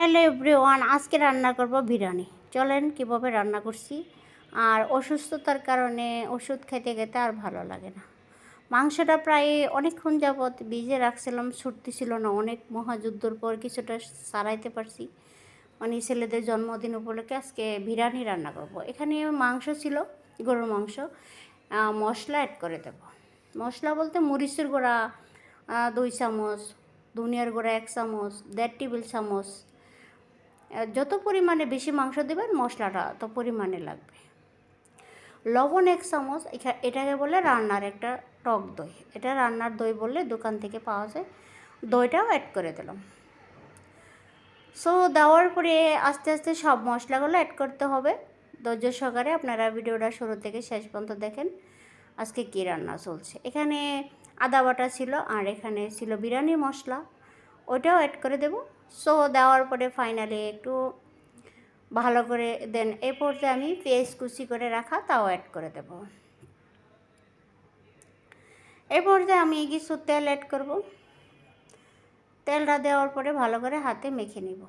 Hello everyone, আজকে রান্না করব বিরিয়ানি। চলেন কিভাবে রান্না করছি। আর অসুস্থতার কারণে ওষুধ খেতে খেতে আর ভালো লাগে না। মাংসটা প্রায় অনেকক্ষণ যাবৎ ভিজে রাখছিলাম, ছুটতে ছিল না। অনেক মহাযুদ্ধর পর কিছুটা সারাইতে পারছি। মানে ছেলেদের জন্মদিন উপলক্ষে আজকে বিরিয়ানি রান্না করব। এখানে মাংস ছিল, গরুর মাংস। মশলা অ্যাড করে দেব। মশলা বলতে মরিচের গুঁড়া 2 চামচ, ধনিয়ার গুঁড়া 1 চামচ, 1.5 টেবিল চামচ। যত পরিমাণে বেশি মাংস দেবেন মশলাটা তো পরিমাণে লাগবে। লবণ 1 চামচ। এটাকে বলে রান্নার একটা টক দই। এটা রান্নার দই বললে দোকান থেকে পাওয়া যায়। দইটাও অ্যাড করে দিলাম। সো দেওয়ার পরে আস্তে আস্তে সব মশলাগুলো অ্যাড করতে হবে। ধৈর্য সহকারে আপনারা ভিডিওটা শুরু থেকে শেষ পর্যন্ত দেখেন আজকে কী রান্না চলছে। এখানে আদা বাটা ছিল আর এখানে ছিল বিরিয়ানি মশলা, ওইটাও অ্যাড করে দেব। সো দেওয়ার পরে ফাইনালি একটু ভালো করে দেন। এই পর্যায়ে আমি পেঁয়াজ কুচি করে রাখা তাও অ্যাড করে দেব। এই পর্যায়ে আমি কিছু তেল অ্যাড করব। তেলটা দেওয়ার পরে ভালো করে হাতে মেখে নিব।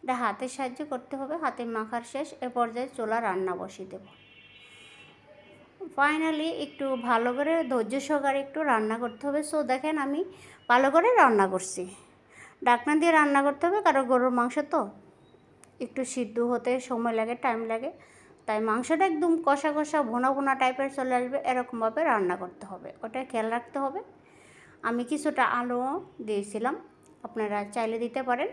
এটা হাতের সাহায্যে করতে হবে। হাতে মাখার শেষ। এ পর্যায়ে চুলা রান্না বসিয়ে দেব। ফাইনালি একটু ভালো করে ধৈর্য সহকারে একটু রান্না করতে হবে। সো দেখেন আমি ভালো করে রান্না করছি। ঢাকনা দিয়ে রান্না করতে হবে, কারণ গরুর মাংস তো একটু সিদ্ধ হতে সময় লাগে, টাইম লাগে। তাই মাংসটা একদম কষা কষা ভোনা ভোনা টাইপের চলে আসবে, এরকমভাবে রান্না করতে হবে। ওটা খেয়াল রাখতে হবে। আমি কিছুটা আলুও দিয়েছিলাম, আপনারা চাইলে দিতে পারেন।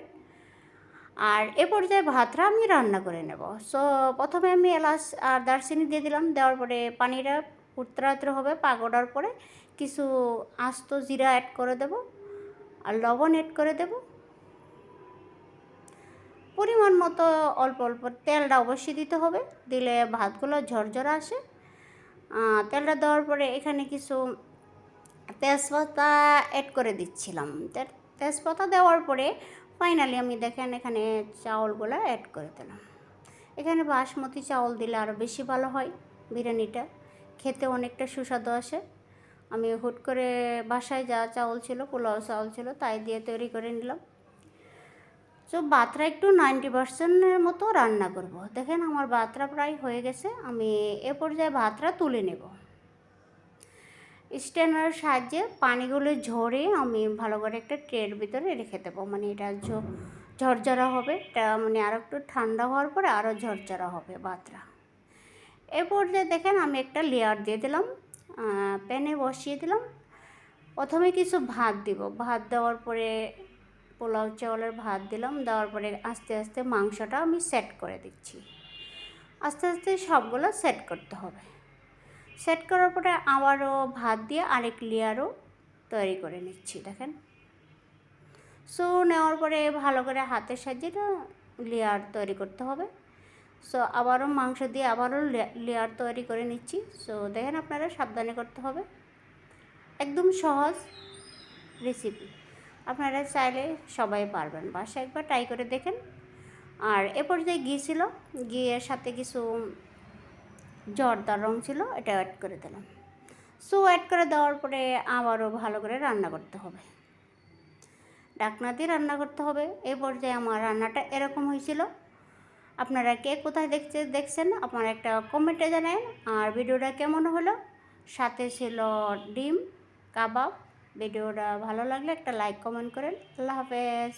আর এ পর্যায়ে ভাতটা আমি রান্না করে নেব। সো প্রথমে আমি এলাচ আর দারচিনি দিয়ে দিলাম। দেওয়ার পরে পানিটা উত্তরাত্র হবে। পাক ওঠার পরে কিছু আস্ত জিরা অ্যাড করে দেব আর লবণ অ্যাড করে দেব। পরিমাণ মতো অল্প অল্প তেলটা অবশ্যই দিতে হবে, দিলে ভাতগুলো ঝরঝরা আসে। তেলটা দেওয়ার পরে এখানে কিছু তেজপাতা অ্যাড করে দিচ্ছিলাম। তেজপাতা দেওয়ার পরে ফাইনালি আমি দেখেন এখানে চাউলগুলো অ্যাড করে দিলাম। এখানে বাসমতি চাউল দিলে আরও বেশি ভালো হয়, বিরিয়ানিটা খেতে অনেকটা সুস্বাদু আসে। আমি হুট করে বাসায় যা চাউল ছিল, পোলাও চাউল ছিল, তাই দিয়ে তৈরি করে নিলাম। তো ভাতটা একটু 90% মতো রান্না করব। দেখেন আমার ভাতটা প্রায় হয়ে গেছে। আমি এ পর্যায়ে ভাতটা তুলে নেব। স্ট্যান্ডার সাহায্যে পানিগুলো ঝরে আমি ভালো করে একটা ট্রের ভিতরে রেখে দেবো। মানে এটা ঝরঝরা হবে। এটা মানে আরও একটু ঠান্ডা হওয়ার পরে আরও ঝরঝরা হবে ভাতটা। এ পর্যায়ে দেখেন আমি একটা লেয়ার দিয়ে দিলাম, প্যানে বসিয়ে দিলাম। প্রথমে কিছু ভাত দিব। ভাত দেওয়ার পরে পোলাও চাউলের ভাত দিলাম। দেওয়ার পরে আস্তে আস্তে মাংসটা আমি সেট করে দিচ্ছি। আস্তে আস্তে সবগুলো সেট করতে হবে। সেট করার পরে আবারও ভাত দিয়ে আরেক লেয়ারও তৈরি করে নিচ্ছি। দেখেন সো নেওয়ার পরে ভালো করে হাতের সাহায্যে লেয়ার তৈরি করতে হবে। সো আবারও মাংস দিয়ে আবারও লেয়ার তৈরি করে নিচ্ছি। সো দেখেন আপনারা সাবধানে করতে হবে। একদম সহজ রেসিপি, আপনারা চাইলে সবাই পারবেন। বাসায় একবার ট্রাই করে দেখেন। আর এ পর্যায়ে গিয়েছিল, ঘিয়ের সাথে কিছু জর্দার রং ছিল, এটা অ্যাড করে দিলাম। সো অ্যাড করে দেওয়ার পরে আবারও ভালো করে রান্না করতে হবে। ঢাকনা দিয়ে রান্না করতে হবে। এই পর্যায়ে আমার রান্নাটা এরকম হয়েছিল। আপনারা কে কোথায় দেখছেন আপনারা একটা কমেন্টে জানান। আর ভিডিওটা কেমন হলো, সাথে ছিল ডিম কাবাব। ভিডিওটা ভালো লাগলে একটা লাইক কমেন্ট করেন। আল্লাহ হাফেজ।